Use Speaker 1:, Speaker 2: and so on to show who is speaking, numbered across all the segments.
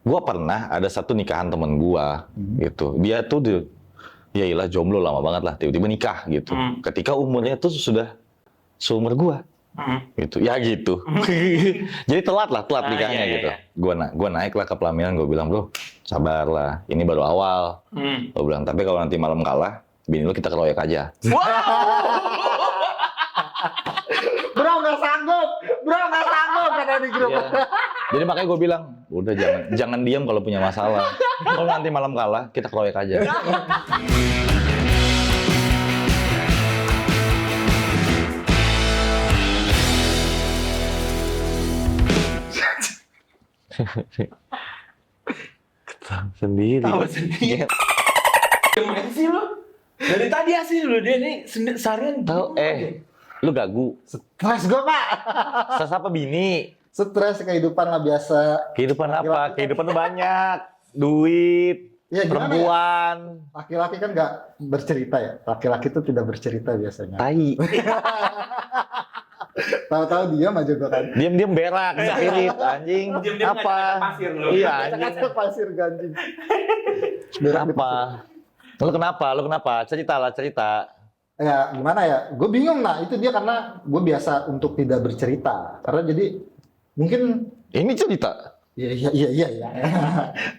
Speaker 1: Gua pernah ada satu nikahan temen gua gitu. Dia tuh ya iyalah jomblo lama banget lah, tiba-tiba nikah gitu. Ketika umurnya tuh sudah seumur gua. Gitu. Ya gitu. Jadi telat nikahnya gitu. Gua naik lah ke pelaminan, gua bilang, "Bro, sabar lah. Ini baru awal." Gua bilang, "Tapi kalau nanti malam kalah, bini lu kita keroyok aja."
Speaker 2: Bro nggak sanggup kata di grup.
Speaker 1: Iya. Jadi makanya gue bilang, udah jangan diam kalau punya masalah. Kalau nanti malam kalah, kita keroyok aja. Ketawa sendiri.
Speaker 3: Tahu sendiri. Gimana sih lu? Dari tadi asli lu dia nih seharian
Speaker 1: Tahu lu gagu.
Speaker 2: Stres gue pak.
Speaker 1: Stres apa bini?
Speaker 2: Stres kehidupan lah biasa.
Speaker 1: Kehidupan apa?
Speaker 2: Laki-laki.
Speaker 1: Kehidupan tuh banyak. Duit,
Speaker 2: Ya, gimana
Speaker 1: perempuan.
Speaker 2: Laki-laki kan nggak bercerita ya. Laki-laki tuh tidak bercerita biasanya.
Speaker 1: Tai.
Speaker 2: Tahu-tahu diam aja gue kan.
Speaker 1: Diam-diam berak, spirit, anjing.
Speaker 3: Diam-diam
Speaker 1: Apa?
Speaker 3: ngajak ke pasir lu.
Speaker 1: Iya, anjing.
Speaker 2: Cakap pasir ganjing. Berak di
Speaker 1: Apa?
Speaker 2: pasir.
Speaker 1: Lu kenapa? Cerita.
Speaker 2: Ya gimana ya? Gue bingung nah. Itu dia karena gue biasa untuk tidak bercerita. Karena jadi mungkin
Speaker 1: Ini cerita.
Speaker 2: Iya.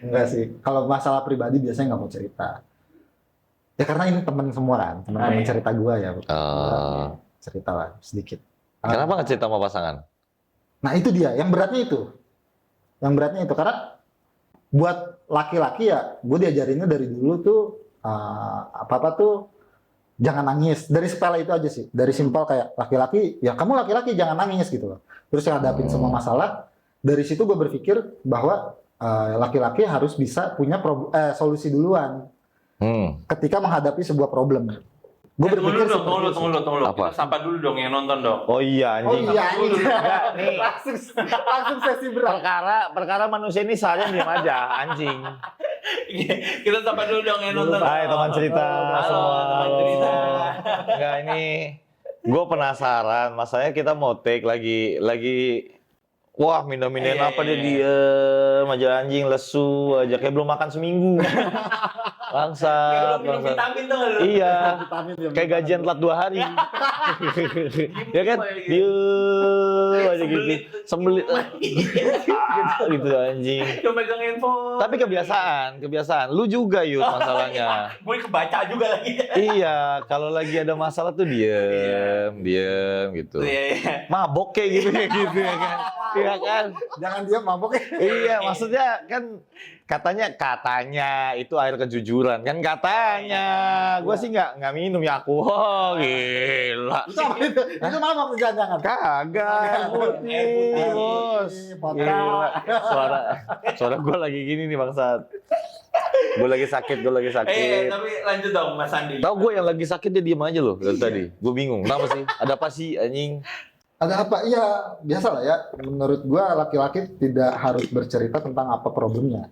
Speaker 2: Enggak sih. Kalau masalah pribadi biasanya nggak mau cerita. Ya karena ini teman semua kan, teman-teman
Speaker 3: iya.
Speaker 2: cerita gue ya. Cerita lah sedikit.
Speaker 1: Kenapa nggak cerita sama pasangan?
Speaker 2: Nah itu dia, yang beratnya itu. Yang beratnya itu karena buat laki-laki ya, gue diajarinnya dari dulu tuh apa-apa tuh jangan nangis. Dari sepele itu aja sih. Dari simpel kayak laki-laki, ya kamu laki-laki jangan nangis gitu loh. Terus yang hadapin semua masalah. Dari situ gue berpikir bahwa laki-laki harus bisa punya solusi duluan ketika menghadapi sebuah problem. Gue berpikir
Speaker 3: tunggu lu.
Speaker 1: Apa?
Speaker 3: Kita sapa dulu dong yang nonton dong.
Speaker 1: Oh iya
Speaker 2: Oh
Speaker 1: anjing.
Speaker 2: iya ini
Speaker 1: Enggak, nih.
Speaker 2: langsung sesi berat.
Speaker 1: Perkara manusia ini seharian diam aja, anjing.
Speaker 3: Kita sapa dulu dong yang nonton.
Speaker 1: Hai teman cerita
Speaker 3: Halo,
Speaker 1: semua.
Speaker 3: teman cerita.
Speaker 1: Enggak ini gue penasaran, masanya kita mau take lagi wah minum-minumin
Speaker 3: Iya,
Speaker 1: apa
Speaker 3: iya,
Speaker 1: dia
Speaker 3: iya.
Speaker 1: diem aja anjing lesu aja kayak belum makan seminggu. Bangsat.
Speaker 3: Minum vitamin tuh lu.
Speaker 1: Iya.
Speaker 2: Vitamin ya,
Speaker 1: Kayak gajian telat 2 hari. Ya kan?
Speaker 3: Gitu.
Speaker 1: Diem aja gitu. Sembelit. Gitu anjing.
Speaker 3: Cuma megang handphone.
Speaker 1: Tapi kebiasaan. Lu juga Yud masalahnya.
Speaker 3: Gue kebaca juga lagi.
Speaker 1: Iya, kalau lagi ada masalah tuh diem gitu.
Speaker 3: Iya.
Speaker 1: Mabok kayak gitu ya kan. Iya kan?
Speaker 2: Jangan dia mabok ya.
Speaker 1: Iya, maksudnya kan katanya itu air kejujuran kan katanya. Gua sih nggak minum ya aku. Oh, gila.
Speaker 2: Itu mabok jangan.
Speaker 1: Kagak, putih, bos. Gila. Suara gue lagi gini nih bangsat. Gue lagi sakit.
Speaker 3: Tapi lanjut dong Mas Andi.
Speaker 1: Tahu gue yang lagi sakit dia diem aja loh dari tadi. Gue bingung. Kenapa sih? Ada apa sih anjing?
Speaker 2: Ada apa? Iya, biasa lah ya. Menurut gua laki-laki tidak harus bercerita tentang apa problemnya,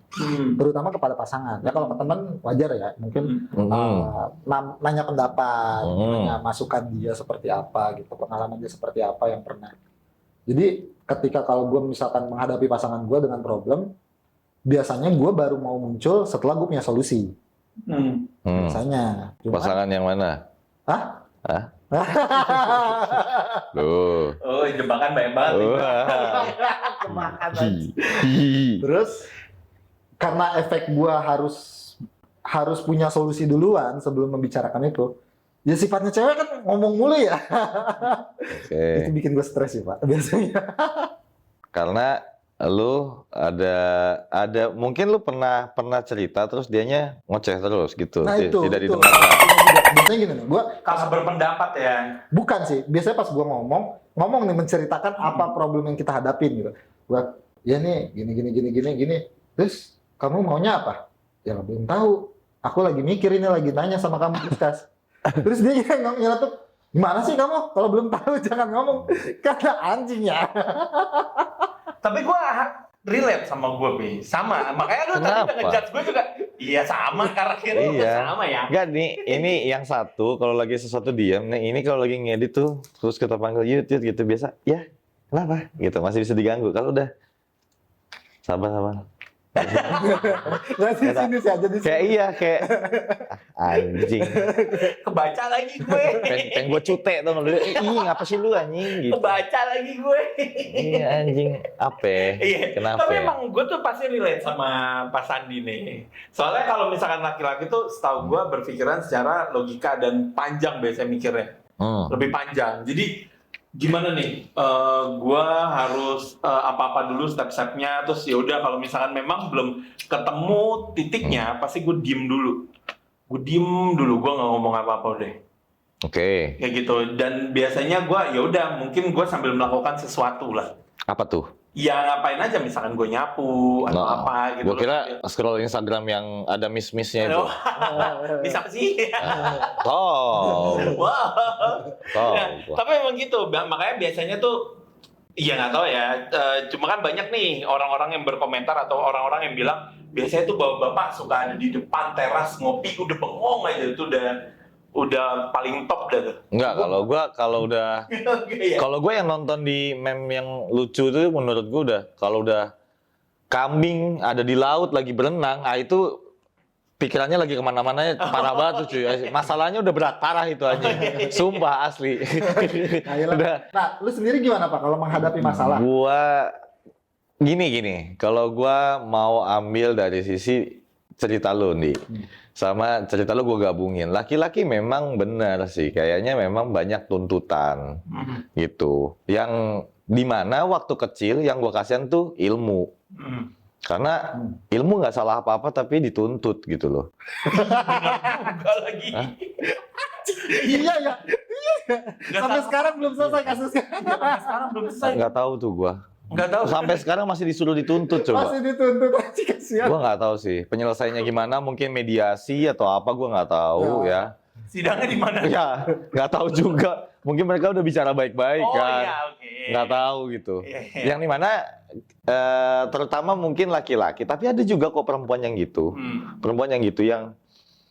Speaker 2: terutama kepada pasangan. Ya kalau ke teman wajar ya, mungkin nanya pendapat, nanya masukan dia seperti apa gitu, pengalaman dia seperti apa yang pernah. Jadi ketika kalau gua misalkan menghadapi pasangan gua dengan problem, biasanya gua baru mau muncul setelah gua punya solusi. Biasanya.
Speaker 1: Pasangan yang mana?
Speaker 2: Hah?
Speaker 1: Loh.
Speaker 3: Oh, jebakan banyak banget.
Speaker 2: Kemakan aja. Terus karena efek gua harus punya solusi duluan sebelum membicarakan itu. Ya sifatnya cewek kan ngomong mulu ya.
Speaker 1: Oke.
Speaker 2: Itu bikin gue stres sih Pak biasanya.
Speaker 1: Karena lu ada mungkin lu pernah cerita terus dianya ngoceh terus gitu.
Speaker 2: Nah itu.
Speaker 1: Tidak
Speaker 2: itu.
Speaker 1: didengarkan.
Speaker 2: Biasanya gini nih, gue
Speaker 3: Kalah berpendapat ya.
Speaker 2: bukan sih. Biasanya pas gue ngomong nih menceritakan apa problem yang kita hadapin gitu. Gue ya nih gini. Terus kamu maunya apa? Ya belum tahu. Aku lagi mikir ini lagi nanya sama kamu diskus. Terus dia nyeletuk, gimana sih kamu? Kalau belum tahu jangan ngomong. Karena anjing ya.
Speaker 3: Tapi gue relate sama gue, Pi. Sama. Makanya lu tadi
Speaker 1: Kenapa?
Speaker 3: udah ngejudge gue juga. Iya sama, karakternya
Speaker 1: Iya.
Speaker 3: udah sama ya.
Speaker 1: Enggak nih, ini yang satu kalau lagi sesuatu diam, nih ini kalau lagi ngedit tuh terus kita panggil Yud gitu biasa. Ya, kenapa? Gitu masih bisa diganggu. Kalau udah sabar.
Speaker 2: Nggak sih, sini sih aja di
Speaker 1: Kayak
Speaker 2: sini.
Speaker 1: iya, kayak anjing.
Speaker 3: Kebaca lagi gue.
Speaker 1: Pengen gue cute tuh lu. Ih, ngapa sih lu anjing gitu.
Speaker 3: Kebaca lagi gue.
Speaker 1: Iya anjing, apa?
Speaker 3: Iya.
Speaker 1: Kenapa?
Speaker 3: Tapi emang gue tuh pasti relate sama Pak Sandi nih. Soalnya kalau misalkan laki-laki tuh setahu gue berpikiran secara logika dan panjang biasanya mikirnya. Lebih panjang. Jadi gimana nih? Gua harus apa-apa dulu step-stepnya. Terus ya udah kalau misalkan memang belum ketemu titiknya, pasti gue diem dulu. Gue diem dulu. Gue nggak ngomong apa-apa deh.
Speaker 1: Oke.
Speaker 3: Kayak gitu. Dan biasanya gue ya udah mungkin gue sambil melakukan sesuatu lah.
Speaker 1: Apa tuh?
Speaker 3: Ya ngapain aja, misalkan gue nyapu atau apa gitu.
Speaker 1: Gue kira scroll Instagram yang ada miss-missnya itu.
Speaker 3: Bisa apa sih?
Speaker 1: Oh.
Speaker 3: Wow.
Speaker 1: Oh.
Speaker 3: Nah, tapi emang gitu, makanya biasanya tuh, iya nggak tahu ya. Cuma kan banyak nih orang-orang yang berkomentar atau orang-orang yang bilang biasanya tuh bapak-bapak suka ada di depan teras ngopi udah bengong aja itu udah paling top dah tuh.
Speaker 1: Enggak, kalau udah
Speaker 3: Iya.
Speaker 1: kalau gue yang nonton di meme yang lucu tuh menurut gue kalau udah kambing ada di laut lagi berenang, itu pikirannya lagi kemana-mana parah banget tuh cuy. Masalahnya udah berat parah itu aja. Sumpah asli.
Speaker 2: Nah, iyalah.
Speaker 1: Udah.
Speaker 2: Nah, lu sendiri gimana Pak kalau menghadapi masalah?
Speaker 1: Gua gini. Kalau gua mau ambil dari sisi cerita lu nih, sama cerita lu gua gabungin. Laki-laki memang benar sih, kayaknya memang banyak tuntutan gitu. Yang dimana waktu kecil yang gua kasihan tuh ilmu. Karena ilmu nggak salah apa-apa tapi dituntut gitu loh.
Speaker 3: Enggak lagi.
Speaker 2: Iya ya.
Speaker 3: Nggak
Speaker 2: Sampai
Speaker 3: salah.
Speaker 2: sekarang belum selesai kasusnya.
Speaker 3: Sampai sekarang belum selesai.
Speaker 1: Nggak tahu tuh gua.
Speaker 3: Nggak tahu.
Speaker 1: Sampai sekarang masih disuruh dituntut coba.
Speaker 2: Masih dituntut aja, kasihan.
Speaker 1: Gua nggak tahu sih penyelesaiannya gimana, mungkin mediasi atau apa gua nggak tahu ya.
Speaker 3: Sidangnya di mana?
Speaker 1: Ya nggak tahu juga. Mungkin mereka udah bicara baik-baik
Speaker 3: Oh
Speaker 1: kan.
Speaker 3: iya, oke.
Speaker 1: Nggak tahu gitu.
Speaker 3: Iya.
Speaker 1: Yang dimana terutama mungkin laki-laki, tapi ada juga kok perempuan yang gitu. Perempuan yang gitu yang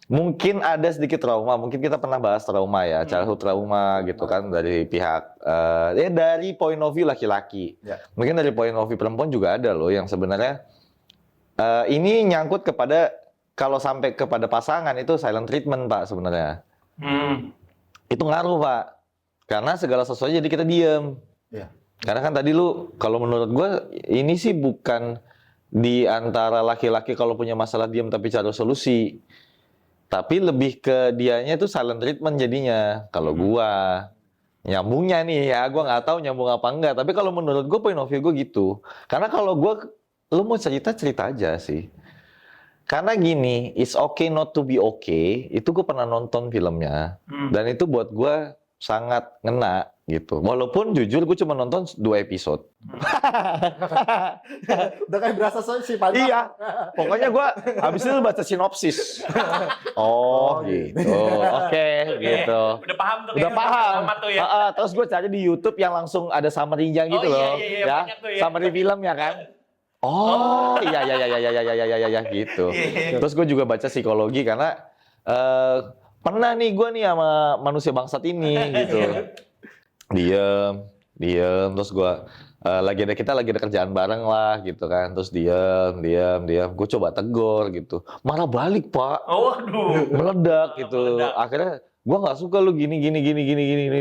Speaker 1: mungkin ada sedikit trauma. Mungkin kita pernah bahas trauma ya, childhood trauma gitu kan dari pihak dari point of view laki-laki.
Speaker 2: Ya.
Speaker 1: Mungkin dari point of view perempuan juga ada loh yang sebenarnya ini nyangkut kepada kalau sampai kepada pasangan itu silent treatment Pak sebenarnya. Itu ngaruh Pak. Karena segala sesuatu jadi kita diem.
Speaker 2: Iya.
Speaker 1: Karena kan tadi lu, kalau menurut gue ini sih bukan di antara laki-laki kalau punya masalah diam tapi cari solusi. Tapi lebih ke dianya itu silent treatment jadinya. Kalau gua nyambungnya nih ya, gua nggak tahu nyambung apa enggak. Tapi kalau menurut gue point of view gue gitu. Karena kalau gua, lu mau cerita aja sih. Karena gini, it's okay not to be okay. Itu gue pernah nonton filmnya. Dan itu buat gua sangat ngena gitu. Walaupun jujur gue cuma nonton 2 episode.
Speaker 2: Udah kayak berasa si panjang.
Speaker 1: Iya. Pokoknya gue habis itu baca sinopsis. Oh gitu. Oke, gitu.
Speaker 3: Udah paham tuh.
Speaker 1: Udah paham.
Speaker 3: Tuh, ya.
Speaker 1: Terus gue cari di YouTube yang langsung ada summary-nya gitu loh.
Speaker 3: Iya,
Speaker 1: Ya.
Speaker 3: banyak tuh ya.
Speaker 1: Summary film ya kan. Oh, iya gitu. Terus gue juga baca psikologi karena pernah nih gue nih sama manusia bangsat ini gitu. Diem, terus gue kita lagi ada kerjaan bareng lah gitu kan, terus diem, gue coba tegur gitu, marah balik Pak,
Speaker 3: Waduh.
Speaker 1: meledak gitu,
Speaker 3: Meledak.
Speaker 1: akhirnya gue nggak suka lu gini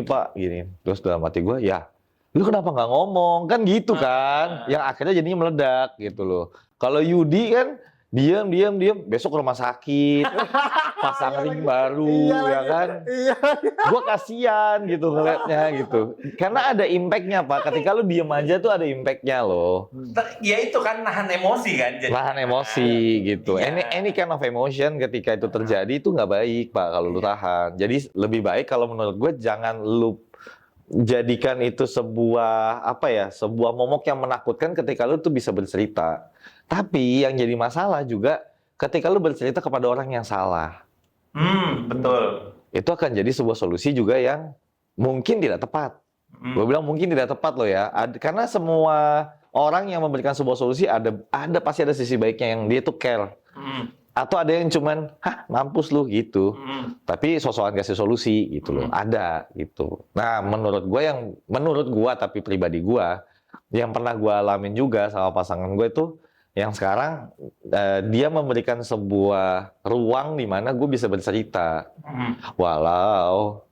Speaker 1: Pak, gini, terus dalam hati gue ya, lu kenapa nggak ngomong kan gitu kan, yang akhirnya jadinya meledak gitu loh. Kalau Yudi kan diem, besok ke rumah sakit, pasang ring baru, ya kan?
Speaker 2: Iya.
Speaker 1: Gue kasihan gitu ngeliatnya gitu. Karena ada impact-nya Pak. Ketika lu diem aja tuh ada impact-nya loh.
Speaker 3: Ya itu kan nahan emosi kan. Jadi.
Speaker 1: Nahan emosi gitu.
Speaker 3: Iya.
Speaker 1: Any kind of emotion ketika itu terjadi itu nggak baik Pak kalau lu tahan. Jadi lebih baik kalau menurut gue jangan lu jadikan itu sebuah sebuah momok yang menakutkan ketika lu tuh bisa bercerita. Tapi yang jadi masalah juga ketika lu bercerita kepada orang yang salah.
Speaker 3: Betul.
Speaker 1: Itu akan jadi sebuah solusi juga yang mungkin tidak tepat. Gue bilang mungkin tidak tepat loh ya. Karena semua orang yang memberikan sebuah solusi pasti ada sisi baiknya yang dia tuh care. Atau ada yang cuman, mampus lu gitu. Tapi sosokan kasih solusi gitu loh. Ada gitu. Nah menurut gue tapi pribadi gue, yang pernah gue alamin juga sama pasangan gue itu, Yang sekarang dia memberikan sebuah ruang di mana gue bisa bercerita. Walau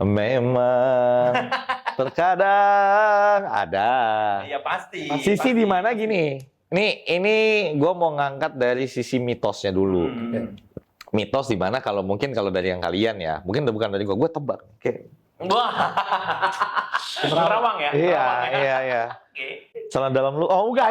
Speaker 1: memang terkadang ada
Speaker 3: Ya pasti.
Speaker 1: sisi di mana gini. Ini gue mau ngangkat dari sisi mitosnya dulu. Mitos di mana kalau dari yang kalian ya, mungkin bukan dari gue tebak. Oke.
Speaker 3: Wah. Nerawang ya?
Speaker 1: Iya,
Speaker 3: Nerawang ya?
Speaker 1: iya.
Speaker 3: Oke.
Speaker 1: Celana dalam lu. Oh, enggak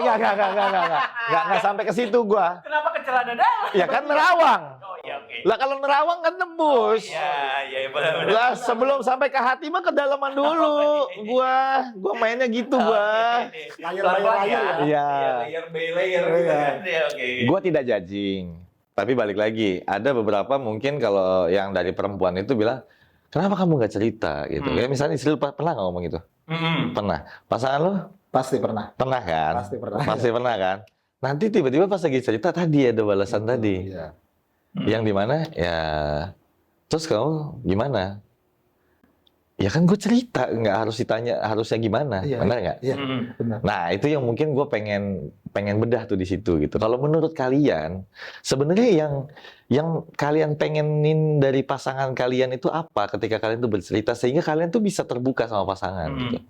Speaker 1: sampai ke situ gua.
Speaker 3: Kenapa ke celana dalam?
Speaker 1: Ya kan nerawang.
Speaker 3: Oh iya, oke.
Speaker 1: Lah kalau nerawang kan nembus.
Speaker 3: Iya, benar.
Speaker 1: Lah sebelum sampai ke hati mah kedalaman dulu. Gua mainnya gitu gua.
Speaker 2: Layer ya.
Speaker 1: Iya.
Speaker 3: Layer by layer gitu kan. Iya, oke.
Speaker 1: Gua tidak judging. Tapi balik lagi, ada beberapa mungkin kalau yang dari perempuan itu bilang, kenapa kamu nggak cerita gitu? Kayak misalnya istri lu pernah nggak ngomong gitu? Pernah. Pasangan lu?
Speaker 2: Pasti pernah.
Speaker 1: Pernah kan?
Speaker 2: Pasti pernah.
Speaker 1: Pasti pernah kan? Nanti tiba-tiba pas lagi cerita tadi ada balasan tadi.
Speaker 2: Iya.
Speaker 1: Yang dimana ya terus kamu gimana? Ya kan gue cerita, nggak harus ditanya harusnya gimana,
Speaker 2: Iya,
Speaker 1: benar nggak?
Speaker 2: Iya, benar.
Speaker 1: Nah itu yang mungkin gue pengen bedah tuh di situ gitu. Kalau menurut kalian sebenarnya yang kalian pengenin dari pasangan kalian itu apa ketika kalian tuh bercerita sehingga kalian tuh bisa terbuka sama pasangan gitu.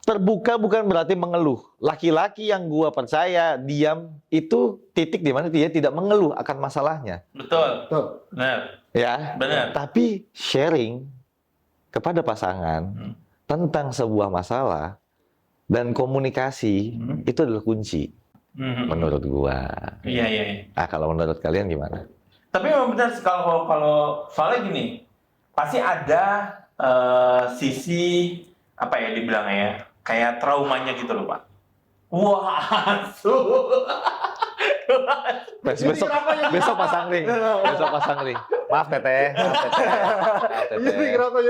Speaker 1: Terbuka bukan berarti mengeluh. Laki-laki yang gua percaya diam itu titik di mana dia tidak mengeluh akan masalahnya.
Speaker 3: Betul.
Speaker 2: Betul.
Speaker 3: Benar.
Speaker 1: Ya.
Speaker 3: Benar.
Speaker 1: Tapi sharing kepada pasangan tentang sebuah masalah dan komunikasi itu adalah kunci menurut gua.
Speaker 3: Iya.
Speaker 1: Ah kalau menurut kalian gimana?
Speaker 3: Tapi memang benar kalau soalnya gini, pasti ada sisi apa ya dibilangnya ya, kayak traumanya gitu loh Pak. Wah,
Speaker 1: besok pasang ring. Maaf teteh.
Speaker 2: Jadi ngerokok.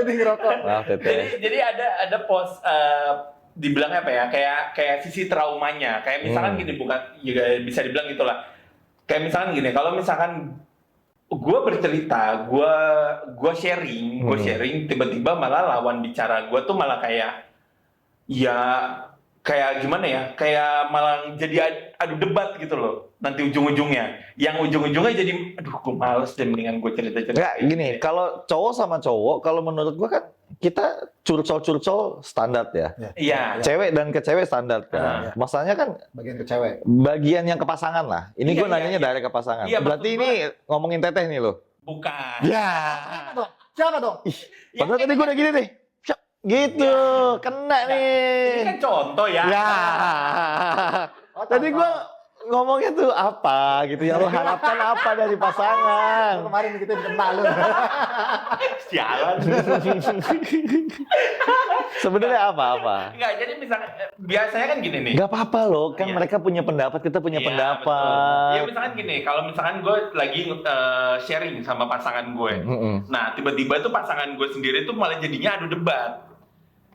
Speaker 1: Maaf teteh.
Speaker 3: jadi ada post dibilangnya apa ya, kayak sisi traumanya. Kayak misalkan gini, bukan juga bisa dibilang gitulah. Kayak misalkan gini, kalau misalkan gue bercerita, gue sharing, tiba-tiba malah lawan bicara gue tuh malah kayak gimana ya, kayak malah jadi adu debat gitu loh nanti ujung-ujungnya, yang ujung-ujungnya jadi aduh gue males deh, mendingan gue cerita-cerita.
Speaker 1: Nggak, gini, kalau cowok sama cowok, kalau menurut gue kan kita curcol standar ya.
Speaker 3: Iya.
Speaker 1: Cewek dan ke cewek standar kan. Masalahnya kan
Speaker 2: Bagian ke cewek.
Speaker 1: bagian yang ke pasangan lah. Ini gue nanyanya dari ke pasangan.
Speaker 3: Iya,
Speaker 1: Berarti ini ngomongin teteh nih lo.
Speaker 3: Bukan.
Speaker 1: Ya.
Speaker 2: Siapa dong?
Speaker 1: Padahal tadi gue udah gini nih. Gitu, kena nih.
Speaker 3: Ini kan contoh ya.
Speaker 1: Ya. Tadi gue ngomongnya tuh apa gitu yang lo harapkan apa dari pasangan?
Speaker 2: Kemarin kita kena lu.
Speaker 3: Sialan.
Speaker 1: Sebenarnya apa-apa?
Speaker 3: Enggak, jadi misalnya biasanya kan gini nih.
Speaker 1: Gak apa-apa loh, kan
Speaker 3: Iya.
Speaker 1: mereka punya pendapat, kita punya
Speaker 3: Iya,
Speaker 1: pendapat.
Speaker 3: Iya, misalkan gini, kalau misalkan gue lagi sharing sama pasangan gue. Nah, tiba-tiba tuh pasangan gue sendiri tuh malah jadinya adu debat.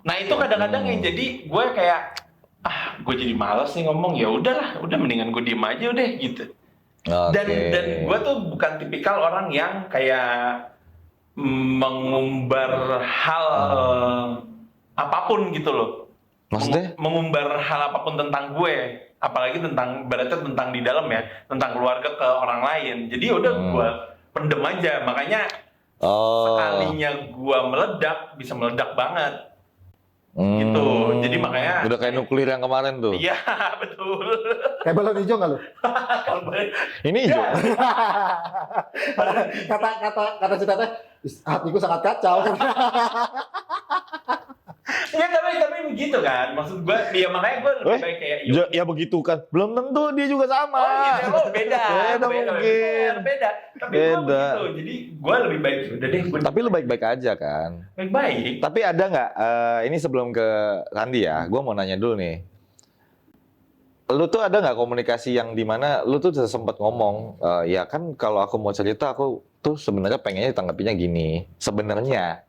Speaker 3: Nah, itu kadang-kadang yang jadi gue kayak gue jadi malas nih ngomong, ya udahlah, udah mendingan gue diem aja udah gitu. Dan gue tuh bukan tipikal orang yang kayak mengumbar hal apapun gitu loh.
Speaker 1: Maksudnya?
Speaker 3: Mengumbar hal apapun tentang gue, apalagi tentang berarti tentang di dalam ya, tentang keluarga ke orang lain. Jadi udah gue pendem aja, makanya sekalinya gue meledak bisa meledak banget. Gitu. Jadi makanya
Speaker 1: udah kayak nuklir yang kemarin tuh.
Speaker 3: Iya, betul.
Speaker 2: Kayak balon hijau nggak lu?
Speaker 3: Kalau boleh.
Speaker 1: Ini hijau.
Speaker 2: kata si teteh, hatiku sangat kacau.
Speaker 3: Ya tapi begitu kan. Maksud gue, ya makanya gue lebih baik kayak
Speaker 1: ya begitu kan. Belum tentu dia juga sama.
Speaker 3: Oh gitu, beda.
Speaker 1: Beda mungkin.
Speaker 3: Beda. Tapi gue begitu. Jadi gue lebih baik udah deh.
Speaker 1: Tapi lu baik-baik aja kan.
Speaker 3: Baik.
Speaker 1: Tapi ada nggak? Ini sebelum ke Randi ya, gue mau nanya dulu nih. Lu tuh ada nggak komunikasi yang dimana lu tuh sempat ngomong, ya kan kalau aku mau cerita aku tuh sebenarnya pengennya ditanggapinya gini. Sebenarnya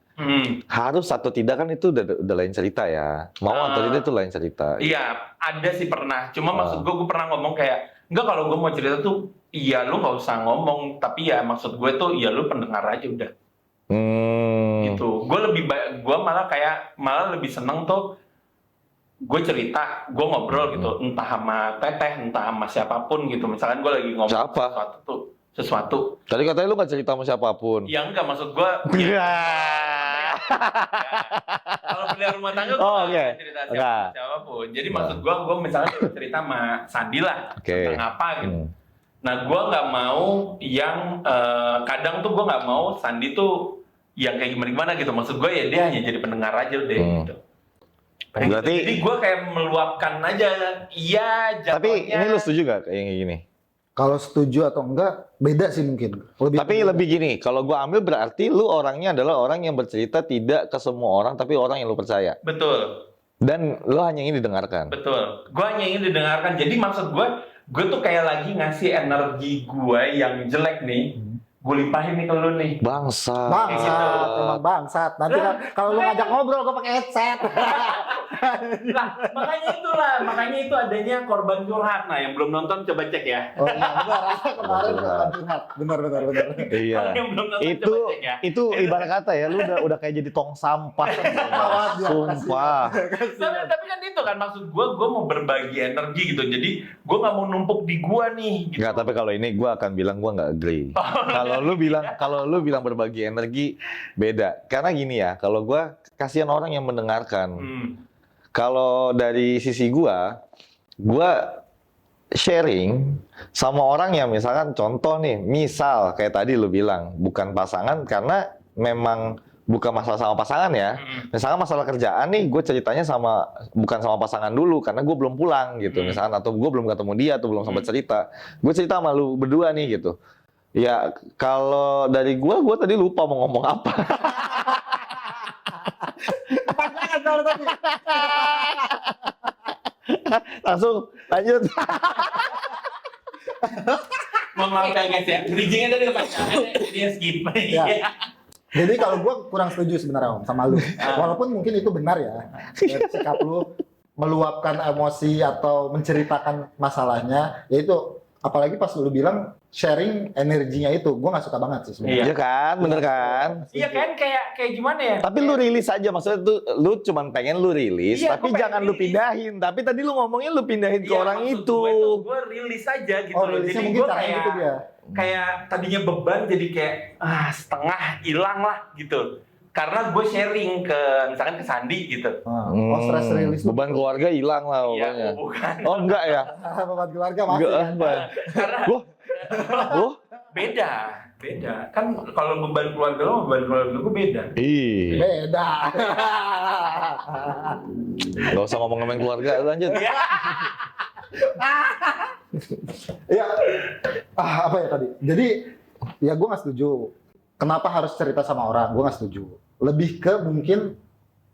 Speaker 1: harus atau tidak kan itu udah lain cerita ya. Mau atau tidak itu lain cerita.
Speaker 3: Iya, ada sih pernah. Cuma maksud gue pernah ngomong kayak, enggak kalau gue mau cerita tuh, iya lu nggak usah ngomong. Tapi ya maksud gue tuh, ya lu pendengar aja udah. Gitu. Gue lebih baik, gue malah lebih seneng tuh gue cerita, gue ngobrol gitu, entah sama Teteh, entah sama siapapun gitu. Misalkan gue lagi ngomong
Speaker 1: Siapa?
Speaker 3: sesuatu.
Speaker 1: Tadi katanya lu nggak cerita sama siapapun.
Speaker 3: Ya enggak, maksud gue. Kalau beli rumah tangga gue nggak cerita siapapun. Jadi maksud gue misalnya cerita sama Sandi lah tentang apa gitu. Nah gue nggak mau yang kadang tuh gue nggak mau Sandi tuh yang kayak gimana gitu. Maksud gue ya dia hanya jadi pendengar aja deh gitu.
Speaker 1: Berarti,
Speaker 3: jadi gue kayak meluapkan aja, iya jatuhnya.
Speaker 1: Tapi ini lu setuju gak kayak gini?
Speaker 2: Kalau setuju atau enggak, beda sih mungkin.
Speaker 1: Lebih gini, kalau gue ambil berarti lu orangnya adalah orang yang bercerita tidak ke semua orang, tapi orang yang lu percaya.
Speaker 3: Betul.
Speaker 1: Dan lu hanya ingin didengarkan.
Speaker 3: Betul. Gue hanya ingin didengarkan. Jadi maksud gue tuh kayak lagi ngasih energi gue yang jelek nih. Gue limpahin nih ke lu nih.
Speaker 1: Bangsat.
Speaker 2: Emang bangsat. Nanti kalau lu ngajak ngobrol, gue pakai headset.
Speaker 3: Lah, makanya itu adanya korban curhat. Nah, yang belum nonton coba cek ya.
Speaker 2: Oh iya, benar. Kemarin korban curhat. Benar.
Speaker 1: Iya.
Speaker 3: Yang belum nonton coba cek ya.
Speaker 1: Itu ibarat kata ya, lu udah kayak jadi tong sampah. Sumpah.
Speaker 3: Tapi kan itu kan maksud gue mau berbagi energi gitu. Jadi gue nggak mau numpuk di gue nih. Gitu.
Speaker 1: Nggak, tapi kalau ini gue akan bilang gue nggak agree. Kalau lu bilang berbagi energi beda. Karena gini ya, kalau gue kasihan orang yang mendengarkan. Kalau dari sisi gue sharing sama orang yang misalkan contoh nih, misal kayak tadi lu bilang bukan pasangan karena memang bukan masalah sama pasangan ya. Misalkan masalah kerjaan nih, gue ceritanya bukan sama pasangan dulu karena gue belum pulang gitu. Misalkan atau gue belum ketemu dia atau belum sempat cerita. Gue cerita sama lu berdua nih gitu. Ya, kalau dari gue tadi lupa mau ngomong apa. Langsung lanjut.
Speaker 3: Mau ngapain guys ya? Bridging-nya tadi kepanjangan, dia skip.
Speaker 2: Ya. Jadi kalau gue kurang setuju sebenarnya Om sama lu. Walaupun mungkin itu benar ya. Dari sikap lu meluapkan emosi atau menceritakan masalahnya, yaitu apalagi pas lu bilang sharing energinya itu, gue nggak suka banget sih sebenarnya.
Speaker 1: Iya kan, bener kan?
Speaker 3: Iya kan, kayak gimana ya?
Speaker 1: Tapi lu rilis aja, maksudnya tuh lu cuman pengen lu rilis, tapi jangan lu pindahin. Tapi tadi lu ngomongin lu pindahin ke orang itu.
Speaker 3: Gue rilis aja gitu.
Speaker 2: Rilisnya mungkin caranya gitu dia.
Speaker 3: Kayak tadinya beban jadi kayak setengah hilang lah gitu. Karena gue sharing ke misalkan ke Sandi gitu.
Speaker 2: Stress release.
Speaker 1: Beban keluarga hilang lah pokoknya.
Speaker 3: Iya, bukan.
Speaker 1: Oh enggak ya?
Speaker 2: Beban keluarga masih.
Speaker 1: Enggak.
Speaker 3: Karena beda. Kan kalau beban keluarga lo, beban keluarga gue beda.
Speaker 2: Beda.
Speaker 1: Gak usah ngomong-ngomongin keluarga, lanjut.
Speaker 2: Ya, apa ya tadi? Jadi, ya gue nggak setuju. Kenapa harus cerita sama orang? Gue nggak setuju. Lebih ke mungkin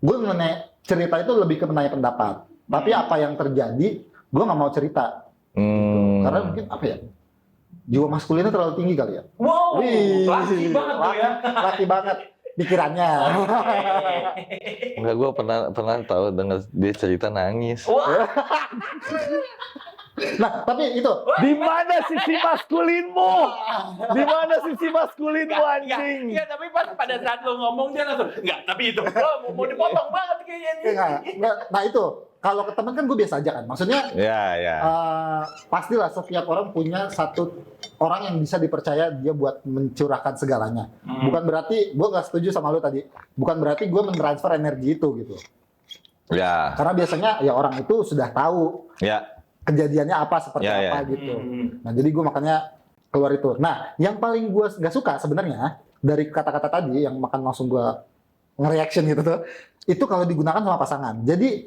Speaker 2: gue cerita itu lebih ke menanya pendapat. Tapi apa yang terjadi, gue nggak mau cerita. Karena mungkin apa ya? Jiwa maskulinnya terlalu tinggi kali ya.
Speaker 3: Wow, laki banget tuh ya.
Speaker 2: Laki banget pikirannya.
Speaker 1: Enggak, gue pernah tahu dengar dia cerita nangis.
Speaker 3: Wah.
Speaker 2: Nah, tapi itu
Speaker 1: di mana sisi maskulinmu? Di mana sisi maskulinmu anjing?
Speaker 3: Enggak, tapi pas pada saat lo ngomong dia langsung enggak, tapi itu mau dipotong banget kayaknya nih.
Speaker 2: Nah itu kalau ke teman kan gue biasa aja kan. Maksudnya pastilah setiap orang punya satu orang yang bisa dipercaya dia buat mencurahkan segalanya. Bukan berarti gue nggak setuju sama lo tadi. Bukan berarti gue mentransfer energi itu gitu.
Speaker 1: Ya.
Speaker 2: Karena biasanya ya orang itu sudah tahu.
Speaker 1: Ya.
Speaker 2: Kejadiannya apa seperti apa gitu. Nah jadi gue makanya keluar itu. Nah yang paling gue nggak suka sebenarnya dari kata-kata tadi yang makan langsung gue nge-reaction gitu tuh, itu kalau digunakan sama pasangan. Jadi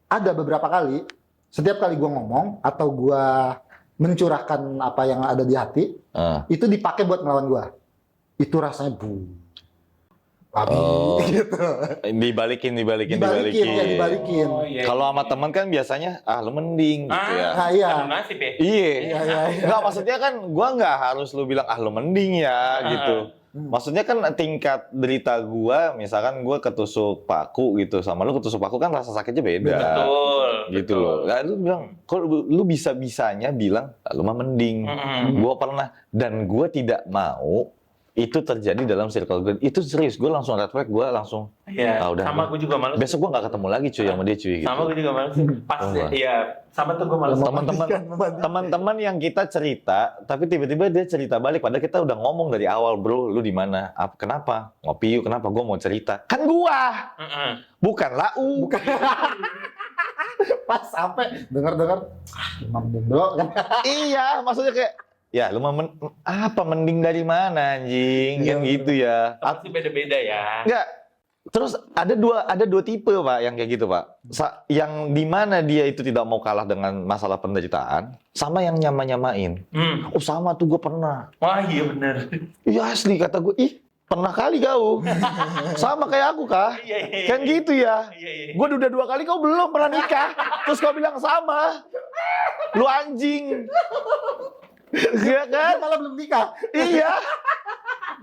Speaker 2: ada beberapa kali setiap kali gue ngomong atau gue mencurahkan apa yang ada di hati, itu dipakai buat melawan gue. Itu rasanya gitu.
Speaker 1: Dibalikin.
Speaker 2: Ya, dibalikin.
Speaker 1: Kalau sama teman kan biasanya lu mending gitu ya.
Speaker 2: Nah, iya.
Speaker 3: Nasib ya.
Speaker 2: Iya.
Speaker 1: Enggak, maksudnya kan gua nggak harus lu bilang lu mending ya gitu. Maksudnya kan tingkat derita gua, misalkan gua ketusuk paku gitu, sama lu ketusuk paku kan rasa sakitnya beda.
Speaker 3: Betul.
Speaker 1: Gitu loh. Nah, lu bilang, kok lu bisa-bisanya bilang lu mah mending. Gua pernah, dan gua tidak mau itu terjadi dalam circle gue. Itu serius, gue langsung red flag, gue langsung
Speaker 3: Iya,
Speaker 1: udah.
Speaker 3: sama gue juga males.
Speaker 1: Besok gue nggak ketemu lagi cuy sama dia cuy. Gitu.
Speaker 3: Sama gue juga males. Pas
Speaker 1: Wah.
Speaker 3: iya, sama tuh gue males.
Speaker 1: Teman-teman yang kita cerita, tapi tiba-tiba dia cerita balik. Padahal kita udah ngomong dari awal, bro, lu di mana? Kenapa? Ngopi yuk, kenapa? Gue mau cerita. Kan gua, bukan lau.
Speaker 2: Bukan. Pas sampai dengar-dengar, Imam Bendo kan.
Speaker 1: Iya, maksudnya kayak, ya lu mending dari mana anjing? Kan gitu ya.
Speaker 3: Pasti beda-beda ya.
Speaker 1: Enggak. Terus ada dua tipe Pak yang kayak gitu Pak. Yang dimana dia itu tidak mau kalah dengan masalah penderitaan, sama yang nyamain. Oh sama tuh gue pernah.
Speaker 3: Wah iya bener.
Speaker 1: Iya asli kata gue, ih pernah kali kau. Sama kayak aku kah?
Speaker 3: Iya.
Speaker 1: Kan gitu ya.
Speaker 3: Iya.
Speaker 1: Gue udah 2 kali, kau belum pernah nikah. Terus kau bilang sama. Lu anjing. Iya kan?
Speaker 2: Dia malah belum nikah.
Speaker 1: Iya.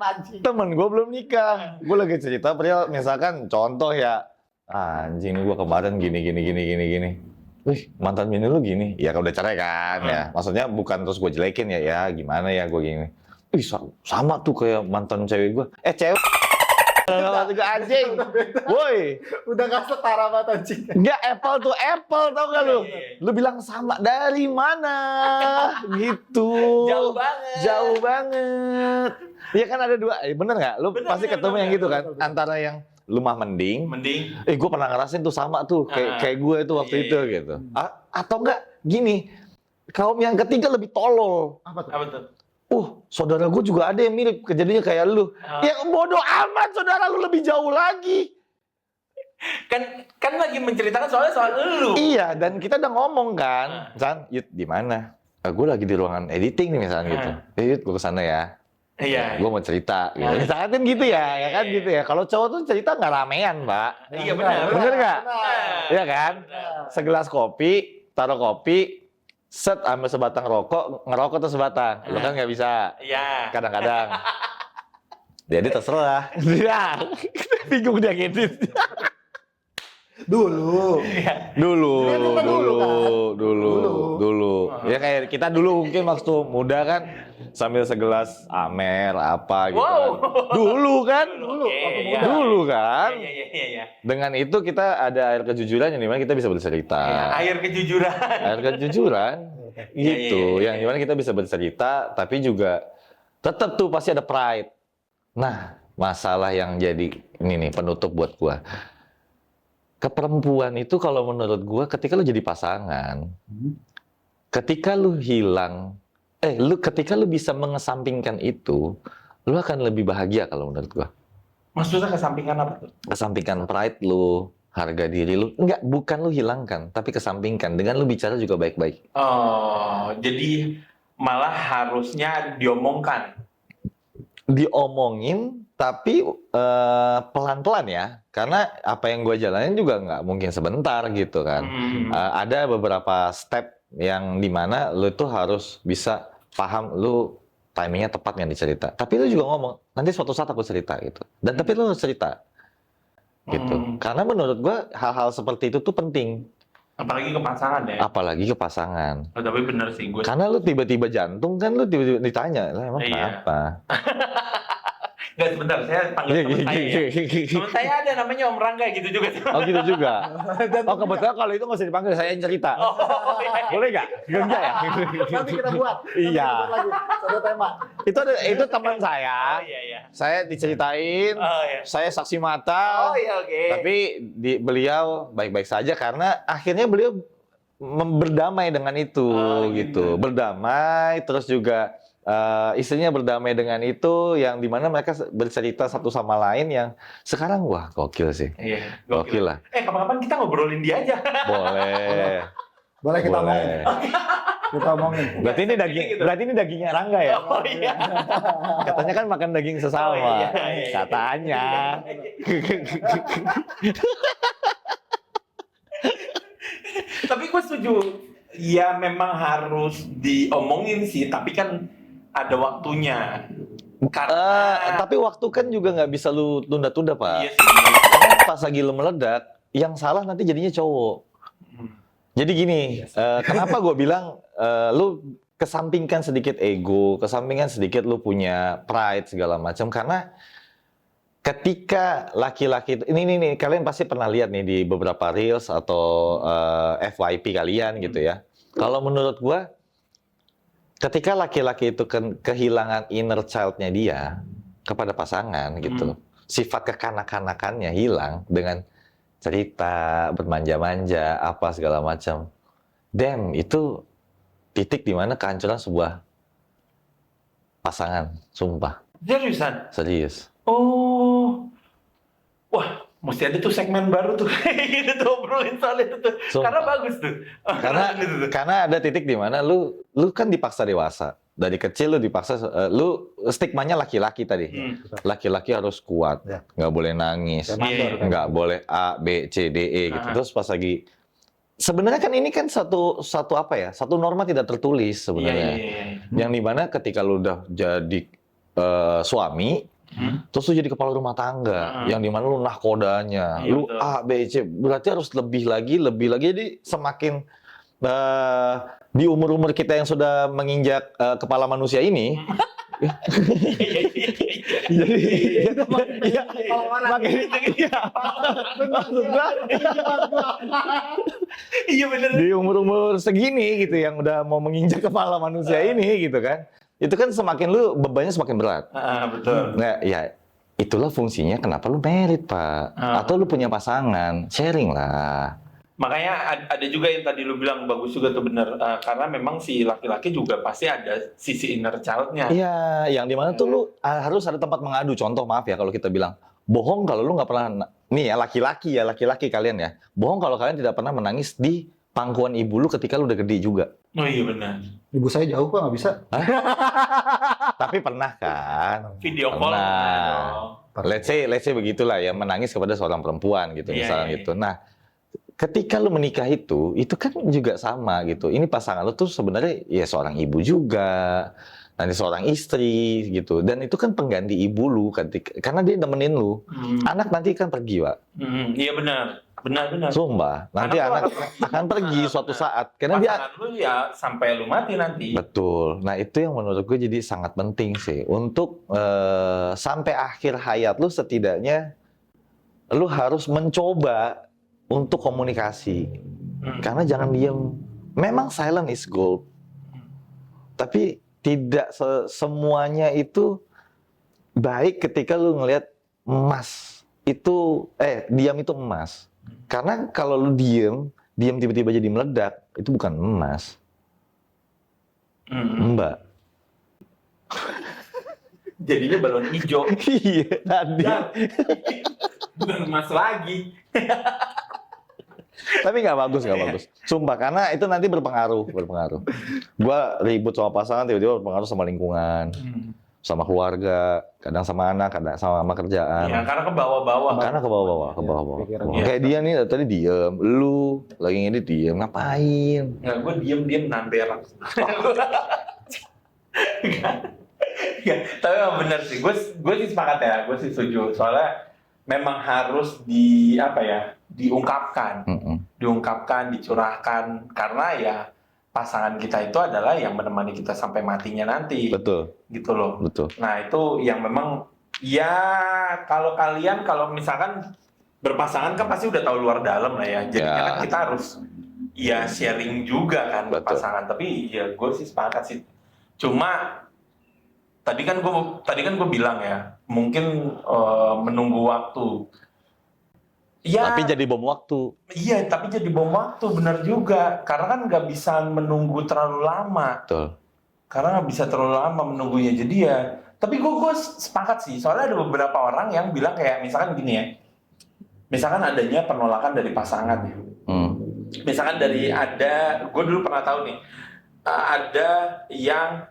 Speaker 2: Anjing.
Speaker 1: Temen gue belum nikah. Gue lagi cerita, Priel, misalkan contoh ya. Anjing gue kemarin gini. Wih, mantan bini lu gini. Ya udah cerai kan ya. Maksudnya bukan terus gue jelekin ya gimana ya gue gini. Wih, sama tuh kayak mantan cewek gue. Cewek. Anjing. Woi.
Speaker 2: Udah gak setara banget anjing.
Speaker 1: Enggak, apple to apple, tau gak lu?
Speaker 3: Iya.
Speaker 1: Lu bilang sama, dari mana? Gitu. Jauh banget. Iya kan ada dua, bener gak? Lu pasti ketemu yang gitu kan? Antara yang lu mah mending. Gue pernah ngerasain tuh sama tuh, kayak gue itu waktu itu gitu. Atau enggak, gini, kaum yang ketiga lebih tolol.
Speaker 2: Apa tuh?
Speaker 1: Saudara gue juga ada yang mirip kejadiannya kayak lu. Ya bodoh amat, saudara lu lebih jauh lagi.
Speaker 3: Kan lagi menceritakan soal lu.
Speaker 1: Iya, dan kita udah ngomong kan, San, Yud di mana? Gue lagi di ruangan editing nih misalnya gitu. Yud, gue kesana ya.
Speaker 3: Iya.
Speaker 1: Gue mau cerita. Gitu. Misalkan kan gitu ya, kan gitu ya. Kalau cowok tuh cerita nggak ramean, Pak.
Speaker 3: Iya benar.
Speaker 1: Bener nggak? Iya kan?
Speaker 3: Benar.
Speaker 1: Segelas kopi, taruh kopi, set ambil sebatang rokok, ngerokok tuh sebatang. Lo kan nggak bisa.
Speaker 3: Iya.
Speaker 1: Kadang-kadang. Jadi terserah. Iya. Bingung dia ngedit.
Speaker 2: Dulu.
Speaker 1: Ya kayak kita dulu mungkin waktu muda kan sambil segelas Amer apa gitu kan. Dulu kan? Dulu kan?
Speaker 3: Iya.
Speaker 1: Dengan itu kita ada air kejujuran yang dimana kita bisa bercerita.
Speaker 3: Iya, air kejujuran.
Speaker 1: Air kejujuran gitu,
Speaker 3: Iya.
Speaker 1: yang dimana kita bisa bercerita tapi juga tetap tuh pasti ada pride. Nah, masalah yang jadi ini nih penutup buat gua. Keperempuan itu kalau menurut gua ketika lu jadi pasangan, ketika lu hilang, ketika lu bisa mengesampingkan itu, lu akan lebih bahagia kalau menurut gua.
Speaker 3: Maksudnya kesampingkan apa tuh?
Speaker 1: Kesampingkan pride lu, harga diri lu. Enggak, bukan lu hilangkan, tapi kesampingkan. Dengan lu bicara juga baik-baik.
Speaker 3: Oh, jadi malah harusnya diomongkan.
Speaker 1: Diomongin, tapi pelan-pelan ya. Karena apa yang gue jalanin juga nggak mungkin sebentar gitu kan. Ada beberapa step yang dimana lu tuh harus bisa paham lu timingnya tepat nggak dicerita. Tapi lu juga ngomong, nanti suatu saat aku cerita gitu. Dan tapi lu harus cerita gitu. Karena menurut gue hal-hal seperti itu tuh penting.
Speaker 3: Apalagi ke pasangan ya.
Speaker 1: Apalagi ke pasangan.
Speaker 3: Oh, tapi bener sih gue.
Speaker 1: Karena lu tiba-tiba jantung kan lu tiba-tiba ditanya, lah emang kenapa?
Speaker 3: Nggak, sebentar, saya panggil teman saya ya. Teman saya ada namanya Om Rangga gitu juga.
Speaker 1: Oh gitu juga? Oh kebetulan kalau itu nggak usah dipanggil, saya yang cerita.
Speaker 3: Iya.
Speaker 1: Boleh nggak? Enggak ya?
Speaker 2: Nanti kita buat.
Speaker 1: Iya.
Speaker 2: Lagi satu tema.
Speaker 1: Itu teman saya.
Speaker 3: Iya.
Speaker 1: Saya diceritain,
Speaker 3: Oh iya.
Speaker 1: saya saksi mata.
Speaker 3: Oh iya, oke.
Speaker 1: Tapi beliau baik-baik saja karena akhirnya beliau berdamai dengan itu gitu. Berdamai terus juga istrinya berdamai dengan itu yang dimana mereka bercerita satu sama lain yang sekarang wah gokil sih.
Speaker 3: Iya,
Speaker 1: Gokil lah.
Speaker 3: Kapan-kapan kita ngobrolin dia aja.
Speaker 2: Boleh kita omongin.
Speaker 1: Boleh.
Speaker 2: Kita omongin.
Speaker 1: Berarti ini dagingnya Rangga ya?
Speaker 3: Oh iya.
Speaker 1: Katanya kan makan daging sesama.
Speaker 3: Oh, iya.
Speaker 1: Katanya.
Speaker 3: Tapi gue setuju. Ya memang harus diomongin sih, tapi kan ada waktunya. Karena
Speaker 1: Tapi waktu kan juga nggak bisa lu tunda-tunda, Pak.
Speaker 3: iya sih.
Speaker 1: Karena pas lagi lu meledak, yang salah nanti jadinya cowok. Jadi gini, kenapa gue bilang lu kesampingkan sedikit ego, kesampingkan sedikit lu punya pride segala macam, karena ketika laki-laki itu, ini kalian pasti pernah lihat nih di beberapa reels atau FYP kalian gitu ya. Kalau menurut gua, ketika laki-laki itu kehilangan inner child-nya dia kepada pasangan gitu, sifat kekanak-kanakannya hilang dengan cerita, bermanja-manja, apa segala macam. Damn, itu titik di mana kehancuran sebuah pasangan, sumpah.
Speaker 3: Seriusan?
Speaker 1: Serius.
Speaker 3: Oh, wah, mesti ada tuh segmen baru tuh kayak gitu tuh obrolin soal itu tuh.
Speaker 1: Sumpah.
Speaker 3: Karena bagus tuh.
Speaker 1: Karena ada titik di mana lu kan dipaksa dewasa. Dari kecil lu dipaksa, lu stigmanya laki-laki tadi. Laki-laki harus kuat,
Speaker 2: Ya.
Speaker 1: nggak boleh nangis, nggak boleh A, B, C, D, E gitu. Terus pas lagi, sebenarnya kan ini kan satu apa ya? Satu norma tidak tertulis sebenarnya. Yang dimana ketika lu udah jadi suami, terus lu jadi kepala rumah tangga, yang dimana lu nahkodanya, lu
Speaker 3: betul.
Speaker 1: A, B, C, berarti harus lebih lagi, jadi semakin di umur-umur kita yang sudah menginjak kepala manusia ini, jadi ya,
Speaker 3: Iya bener.
Speaker 1: di umur-umur segini gitu yang udah mau menginjak kepala manusia ini gitu kan, itu kan semakin lu bebannya semakin berat.
Speaker 3: Betul.
Speaker 1: Nah, ya itulah fungsinya kenapa lu married, Pak. Atau lu punya pasangan, sharing lah.
Speaker 3: Makanya ada juga yang tadi lu bilang bagus juga tuh bener. Karena memang si laki-laki juga pasti ada sisi inner child-nya.
Speaker 1: Iya, yang dimana tuh lu harus ada tempat mengadu. Contoh, maaf ya kalau kita bilang, bohong kalau lu nggak pernah, nih ya laki-laki kalian ya, bohong kalau kalian tidak pernah menangis di pangkuan ibu lu ketika lu udah gede juga.
Speaker 3: Oh iya benar.
Speaker 2: Ibu saya jauh kok nggak bisa.
Speaker 1: Tapi pernah kan?
Speaker 3: Video call.
Speaker 1: Pernah. Let's say begitulah ya, menangis kepada seorang perempuan gitu, misalnya gitu. Nah, ketika lu menikah itu kan juga sama gitu. Ini pasangan lu tuh sebenarnya ya seorang ibu juga, nanti seorang istri gitu. Dan itu kan pengganti ibu lu karena dia nemenin lu. Anak nanti kan pergi, Pak.
Speaker 3: Iya benar.
Speaker 1: Sumpah, nanti anak akan pergi suatu saat. Karena dia
Speaker 3: lu ya sampai lu mati nanti.
Speaker 1: betul. Nah, itu yang menurut gue jadi sangat penting sih untuk sampai akhir hayat lu, setidaknya lu harus mencoba untuk komunikasi. Karena jangan diem. Memang silent is gold. Tapi tidak semuanya itu baik ketika lu ngelihat emas itu diam itu emas. Karena kalau lu diam tiba-tiba jadi meledak, itu bukan emas. Mbak.
Speaker 3: Jadinya balon hijau.
Speaker 1: Iya, tadi.
Speaker 3: Bukan emas lagi.
Speaker 1: Tapi nggak bagus. Sumpah, karena itu nanti berpengaruh. Gua ribut sama pasangan, tiba-tiba berpengaruh sama lingkungan, sama keluarga, kadang sama anak, kadang sama kerjaan.
Speaker 3: Ya, karena ke bawah-bawah.
Speaker 2: Pikirannya.
Speaker 1: Kayak dia nih tadi diem, lu lagi ngedit diem, ngapain?
Speaker 3: Nggak, gue diem nan berak. Ya, tapi memang benar sih. Gue sih sepakat ya, gue sih setuju. Soalnya memang harus diungkapkan, dicurahkan, karena ya pasangan kita itu adalah yang menemani kita sampai matinya nanti.
Speaker 1: Betul.
Speaker 3: Gitu loh.
Speaker 1: Betul.
Speaker 3: Nah, itu yang memang ya kalau misalkan berpasangan kan pasti udah tahu luar dalam lah ya. Jadinya kan kita harus ya sharing juga kan berpasangan. Tapi ya gue sih sepakat sih. Cuma tadi kan gue bilang ya, mungkin menunggu waktu. Ya,
Speaker 1: tapi jadi bom waktu.
Speaker 3: Iya, tapi jadi bom waktu, benar juga. Karena kan nggak bisa menunggu terlalu lama.
Speaker 1: Betul.
Speaker 3: Karena nggak bisa terlalu lama menunggunya. Jadi ya, tapi gue sepakat sih. Soalnya ada beberapa orang yang bilang kayak, misalkan gini ya. Misalkan adanya penolakan dari pasangan ya. Misalkan gue dulu pernah tahu nih. Ada yang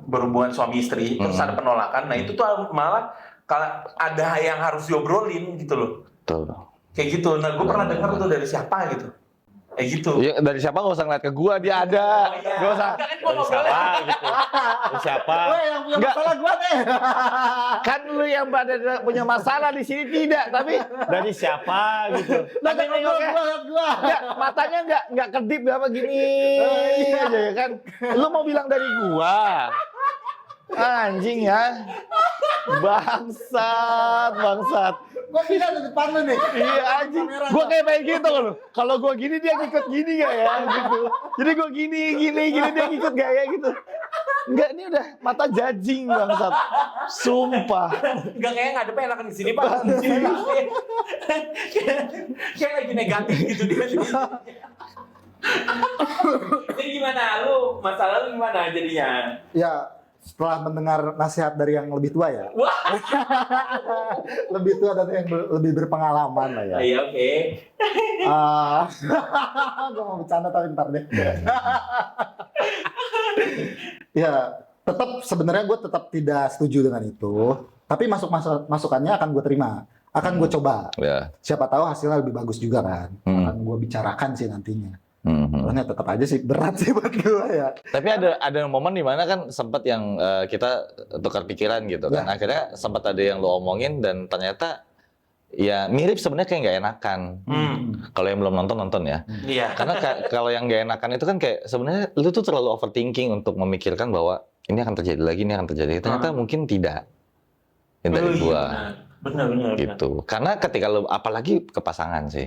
Speaker 3: berhubungan suami istri, terus ada penolakan. Nah itu tuh malah kalau ada yang harus diobrolin gitu loh.
Speaker 1: Betul.
Speaker 3: Kayak gitu. Nah gue pernah dengar tuh dari siapa gitu. gitu.
Speaker 1: Ya, dari siapa nggak usah ngeliat ke gua, dia ada.
Speaker 3: Oh, iya.
Speaker 1: Nggak usah.
Speaker 3: Kan gua
Speaker 1: Dari
Speaker 3: ngobrolnya.
Speaker 1: siapa gitu. Dari siapa?
Speaker 2: Lo yang punya
Speaker 1: Nggak.
Speaker 2: masalah gua nih.
Speaker 1: Kan lu yang punya masalah di sini tidak, tapi dari siapa gitu. Tapi nengoknya
Speaker 2: gua.
Speaker 1: enggak, matanya enggak kedip apa gini
Speaker 2: Iya.
Speaker 1: aja ya kan. Lu mau bilang dari gua. Anjing ya. Bangsat.
Speaker 2: Gua pindah di depan lu nih.
Speaker 1: Iya anjing. Gua kayak main gitu loh. Kalau gua gini dia ngikut gini gak ya gitu. Jadi gua gini dia ngikut gak ya gitu. Enggak, ini udah mata jajing bangsat. Sumpah.
Speaker 3: Enggak kayak ngadepnya enakan di sini Pak. Kayak lagi negatif gitu dia. Jadi gimana lu? Masalah lu gimana jadinya?
Speaker 2: Ya, setelah mendengar nasihat dari yang lebih tua ya.
Speaker 3: Wah.
Speaker 2: Lebih tua dan yang lebih berpengalaman lah ya.
Speaker 3: Iya oke.
Speaker 2: Gue mau bercanda tapi ntar deh. Ya, tetap sebenarnya gue tetap tidak setuju dengan itu. Tapi masukannya akan gue terima, akan gue coba.
Speaker 1: Ya.
Speaker 2: Siapa tahu hasilnya lebih bagus juga kan. Akan gue bicarakan sih nantinya. Soalnya tetap aja sih berat sih buat gue ya.
Speaker 1: Tapi ada momen di mana kan sempat yang kita tukar pikiran gitu kan.
Speaker 2: Ya.
Speaker 1: Akhirnya sempat ada yang lo omongin dan ternyata ya mirip sebenarnya kayak nggak enakan. Kalau yang belum nonton ya.
Speaker 3: Iya.
Speaker 1: Karena kalau yang nggak enakan itu kan kayak sebenarnya lu tuh terlalu overthinking untuk memikirkan bahwa ini akan terjadi lagi, ini akan terjadi. Ternyata mungkin tidak. Yang dari gua.
Speaker 3: Benar.
Speaker 1: Gitu. Karena ketika lu apalagi ke pasangan sih.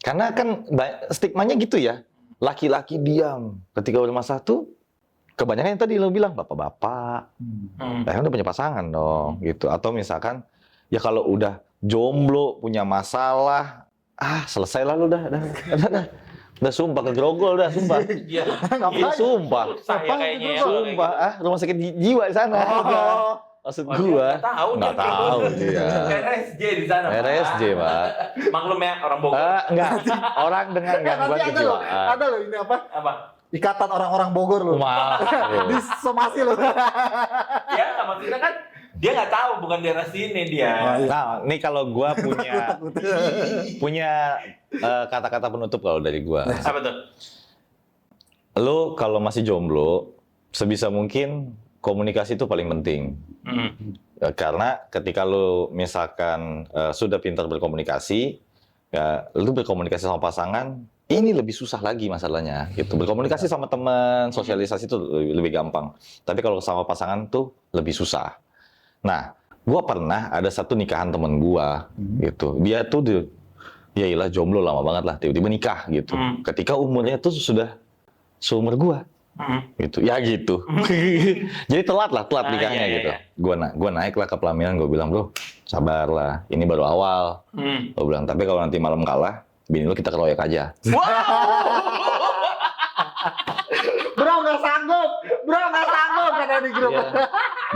Speaker 1: Karena kan stigmanya gitu ya. Laki-laki diam ketika bermasalah tuh kebanyakan yang tadi lo bilang bapak-bapak. Ya kan udah punya pasangan dong gitu. Atau misalkan ya kalau udah jomblo punya masalah, selesailah lu dah. Udah sumpah kegrogol dah sumpah.
Speaker 3: Iya.
Speaker 1: Iya sumpah.
Speaker 3: Saya kayaknya ya.
Speaker 1: Sumpah, rumah sakit jiwa di sana. Maksud gua.
Speaker 3: Nggak tahu
Speaker 1: dia.
Speaker 3: RSJ di sana.
Speaker 1: RSJ, Pak.
Speaker 3: Maklum ya orang Bogor.
Speaker 1: Enggak. Orang dengan gangguan
Speaker 2: Nanti
Speaker 1: kejiwaan.
Speaker 2: ada loh ini apa?
Speaker 3: Apa?
Speaker 2: Ikatan orang-orang Bogor loh.
Speaker 1: Wah.
Speaker 2: Disomasi loh.
Speaker 3: Ya, maksudnya kan dia nggak tahu bukan daerah sini dia.
Speaker 1: Nah, ini kalau gua punya kata-kata penutup kalau dari gua.
Speaker 3: Apa tuh?
Speaker 1: Lu kalau masih jomblo, sebisa mungkin komunikasi itu paling penting. Karena ketika lu misalkan sudah pintar berkomunikasi, ya lu berkomunikasi sama pasangan, ini lebih susah lagi masalahnya. Gitu. Berkomunikasi sama teman, sosialisasi itu lebih gampang. Tapi kalau sama pasangan tuh lebih susah. Nah, gua pernah ada satu nikahan temen gua, gitu. Dia tuh ya iyalah jomblo lama banget lah, tiba-tiba nikah gitu. Ketika umurnya tuh sudah seumur gua. Gitu ya gitu. Jadi telat nikahnya
Speaker 3: iya,
Speaker 1: gitu.
Speaker 3: iya.
Speaker 1: Gua naik lah ke pelaminan, gua bilang, bro sabarlah, ini baru awal. Gua bilang, tapi kalau nanti malam kalah, bini lu kita keroyok aja.
Speaker 2: Bro nggak sanggup kata di grup.
Speaker 1: Iya.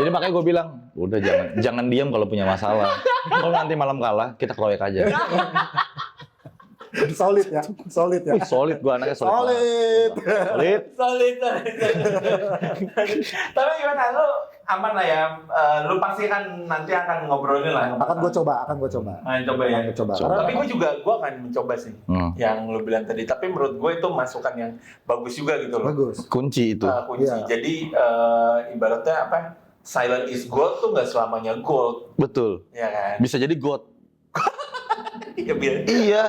Speaker 1: Jadi makanya gua bilang, udah jangan diam kalau punya masalah. Kalau nanti malam kalah, kita keroyok aja.
Speaker 2: Solid ya.
Speaker 1: Wih, solid, gua anaknya
Speaker 2: Solid.
Speaker 3: Solid. Tapi gimana lu aman lah ya? Lu pasti kan nanti akan ngobrolin lah.
Speaker 2: Akan gue coba.
Speaker 3: Coba ya.
Speaker 2: Coba.
Speaker 3: Tapi gue akan mencoba sih. Yang lu bilang tadi. Tapi menurut gue itu masukan yang bagus juga gitu loh.
Speaker 2: Bagus.
Speaker 1: Kunci itu.
Speaker 3: Kunci.
Speaker 2: Iya.
Speaker 3: Jadi ibaratnya apa? Silent is gold tuh nggak selamanya gold.
Speaker 1: Betul.
Speaker 3: Ya kan?
Speaker 1: Bisa jadi God.
Speaker 3: Iya.
Speaker 1: Iya.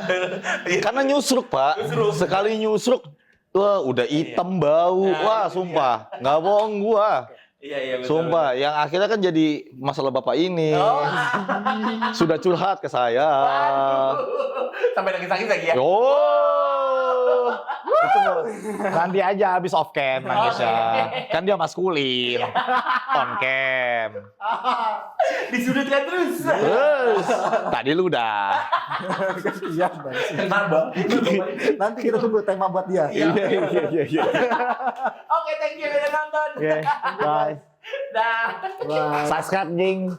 Speaker 1: Karena nyusruk, Pak. Sekali nyusruk, wah udah hitam bau. Wah, sumpah. Nggak bohong gua.
Speaker 3: Iya, betul.
Speaker 1: Sumpah, yang akhirnya kan jadi masalah bapak ini. Sudah curhat ke saya.
Speaker 3: Sampai nangis-nangis lagi ya?
Speaker 1: Oh, itu nanti aja habis off cam nangisnya. Kan dia maskulin, on cam.
Speaker 3: Disudutkan terus.
Speaker 1: Tadi lu udah.
Speaker 2: Iya,
Speaker 3: Kenapa?
Speaker 2: nanti kita tunggu tema buat dia.
Speaker 1: Iya.
Speaker 3: Oke, thank you udah nonton.
Speaker 1: Oke, bye.
Speaker 3: Dah.
Speaker 2: Bye.
Speaker 1: Subscribe, Jing.